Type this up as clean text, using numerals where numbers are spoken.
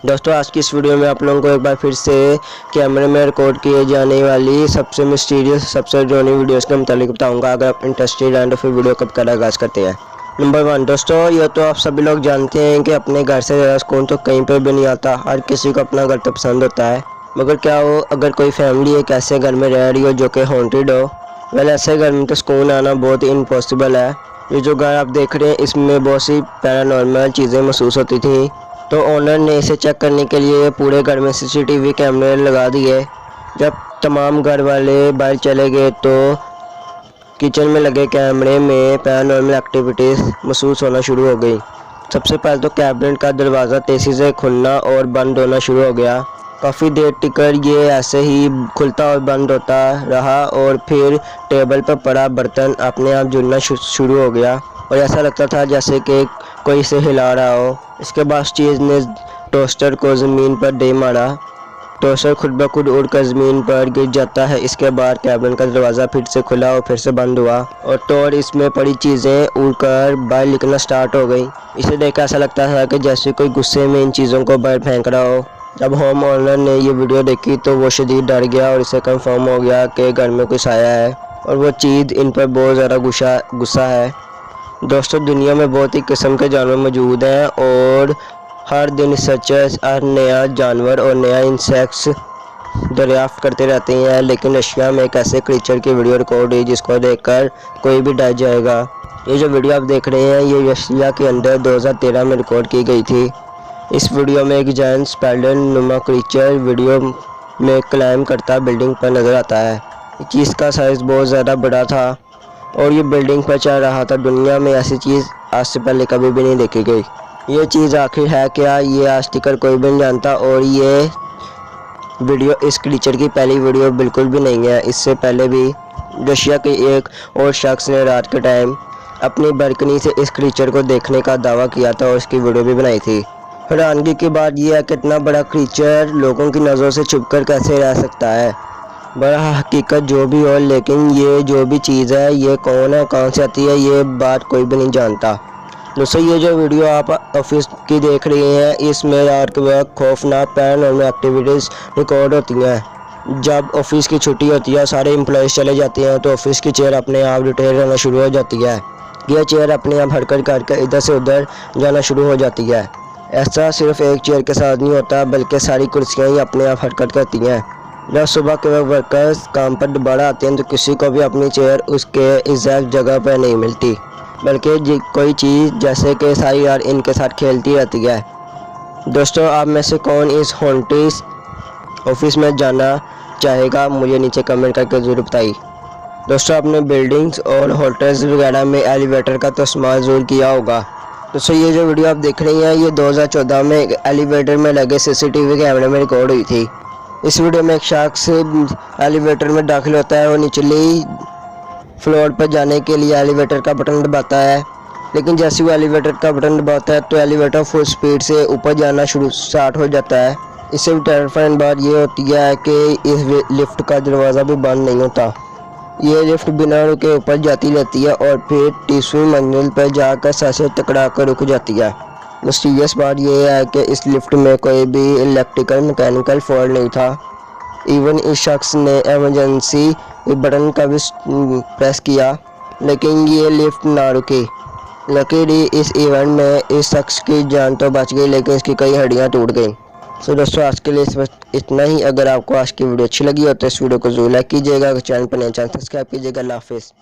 दोस्तों आज की इस वीडियो में आप लोगों को एक बार फिर से कैमरे में रिकॉर्ड किए जाने वाली सबसे मिस्टीरियस सबसे ड्रोनी वीडियोस के मुतालिक बताऊंगा। अगर आप इंटरेस्टेड हैं तो फिर वीडियो कब का आगाज़ करते हैं। नंबर 1 दोस्तों, ये तो आप सभी लोग जानते हैं कि अपने घर से ज़्यादा सुकून तो कहीं पर भी नहीं आता। हर किसी को अपना घर तो पसंद होता है, मगर क्या हो अगर कोई फैमिली एक ऐसे घर में रह रही हो जो कि हॉन्टेड हो। वेल ऐसे घर में तो सुकून आना बहुत ही इम्पॉसिबल है। ये जो घर आप देख रहे हैं इसमें बहुत सी पैरानॉर्मल चीज़ें महसूस होती थी, तो ओनर ने इसे चेक करने के लिए पूरे घर में सीसीटीवी कैमरे लगा दिए। जब तमाम घर वाले बाहर चले गए तो किचन में लगे कैमरे में पैरानॉर्मल एक्टिविटीज़ महसूस होना शुरू हो गई। सबसे पहले तो कैबिनेट का दरवाज़ा तेज़ी से खुलना और बंद होना शुरू हो गया। काफ़ी देर टिकर ये ऐसे ही खुलता और बंद होता रहा और फिर टेबल पर पड़ा बर्तन अपने आप जुड़ना शुरू हो गया और ऐसा लगता था जैसे कि कोई इसे हिला रहा हो। इसके बाद चीज़ ने टोस्टर को ज़मीन पर दे मारा। टोस्टर खुद ब खुद उड़कर ज़मीन पर गिर जाता है। इसके बाद कैबिनेट का दरवाज़ा फिर से खुला और फिर से बंद हुआ और इसमें पड़ी चीज़ें उड़कर बाहर निकलना स्टार्ट हो गई। इसे देखकर ऐसा लगता था कि जैसे कोई गुस्से में इन चीज़ों को बाहर फेंक रहा हो। जब होम ओनर ने ये वीडियो देखी तो वो शदीद डर गया और इसे कंफर्म हो गया कि घर में कुछ आया है और वो चीज़ इन पर बहुत ज़्यादा गुस्सा है। दोस्तों दुनिया में बहुत ही किस्म के जानवर मौजूद हैं और हर दिन रिसर्चर्स हर नया जानवर और नया इंसेक्ट्स दरियाफ्त करते रहते हैं, लेकिन रशिया में एक ऐसे क्रीचर की वीडियो रिकॉर्ड हुई जिसको देखकर कोई भी डर जाएगा। ये जो वीडियो आप देख रहे हैं ये रशिया के अंदर 2013 में रिकॉर्ड की गई थी। इस वीडियो में एक जायंट स्पाइडर नुमा क्रीचर वीडियो में क्लाइम करता बिल्डिंग पर नज़र आता है। चीज़ का साइज़ बहुत ज़्यादा बड़ा था और ये बिल्डिंग पर चल रहा था। दुनिया में ऐसी चीज़ आज से पहले कभी भी नहीं देखी गई। ये चीज़ आखिर है क्या, ये आज तक कोई भी नहीं जानता और ये वीडियो इस क्रीचर की पहली वीडियो बिल्कुल भी नहीं है। इससे पहले भी रशिया के एक और शख्स ने रात के टाइम अपनी बालकनी से इस क्रीचर को देखने का दावा किया था और इसकी वीडियो भी बनाई थी। हैरानगी की बात यह है कि इतना बड़ा क्रीचर लोगों की नज़रों से छुपकर कैसे रह सकता है। बड़ा हकीकत जो भी हो, लेकिन ये जो भी चीज़ है ये कौन है, कहाँ से आती है, ये बात कोई भी नहीं जानता। दोस्तों ये जो वीडियो आप ऑफिस की देख रही हैं इसमें रात के वक्त खौफनाक पैरानॉर्मल एक्टिविटीज़ रिकॉर्ड होती हैं। जब ऑफिस की छुट्टी होती है सारे एम्प्लॉयज़ चले जाते हैं तो ऑफिस की चेयर अपने आप रोटेट होना शुरू हो जाती है। यह चेयर अपने आप हरकत करके इधर से उधर जाना शुरू हो जाती है। ऐसा सिर्फ एक चेयर के साथ नहीं होता बल्कि सारी कुर्सियाँ ही अपने आप हरकत करती हैं। जब सुबह के वक्त वर्कर्स काम पर दोबारा आते हैं तो किसी को भी अपनी चेयर उसके एग्जैक्ट जगह पर नहीं मिलती, बल्कि कोई चीज़ जैसे कि सारी रात इनके साथ खेलती रहती है। दोस्तों आप में से कौन इस हॉन्टेड ऑफिस में जाना चाहेगा, मुझे नीचे कमेंट करके ज़रूर बताइए। दोस्तों आपने बिल्डिंग्स और होटल्स वगैरह में एलिवेटर का तो इस्तेमाल ज़रूर किया होगा। दोस्तों ये जो वीडियो आप देख रही हैं ये 2014 में एक एलिवेटर में लगे सीसीटीवी कैमरे में रिकॉर्ड हुई थी। इस वीडियो में एक शख्स एलिवेटर में दाखिल होता है और निचली फ्लोर पर जाने के लिए एलिवेटर का बटन दबाता है, लेकिन जैसे वो एलिवेटर का बटन दबाता है तो एलिवेटर फुल स्पीड से ऊपर जाना स्टार्ट हो जाता है। इससे भी टेरिफाइंग बात ये होती है कि इस लिफ्ट का दरवाज़ा भी बंद नहीं होता। ये लिफ्ट बिना रुके ऊपर जाती रहती है और फिर 30वीं मंजिल पर जाकर सर से टकरा कर रुक जाती है। मिस्टीरियस बात यह है कि इस लिफ्ट में कोई भी इलेक्ट्रिकल मैकेनिकल फॉल्ट नहीं था। इवन इस शख्स ने एमरजेंसी बटन का भी प्रेस किया लेकिन ये लिफ्ट ना रुकी। लकीली इस इवेंट में इस शख्स की जान तो बच गई लेकिन इसकी कई हड्डियां टूट गई। सो दोस्तों आज के लिए इस वक्त इतना ही। अगर आपको आज की वीडियो अच्छी लगी हो तो इस वीडियो को जरूर लाइक कीजिएगा, चैनल पर नए चैनल सब्सक्राइब कीजिएगा। अल्लाह हाफिज़।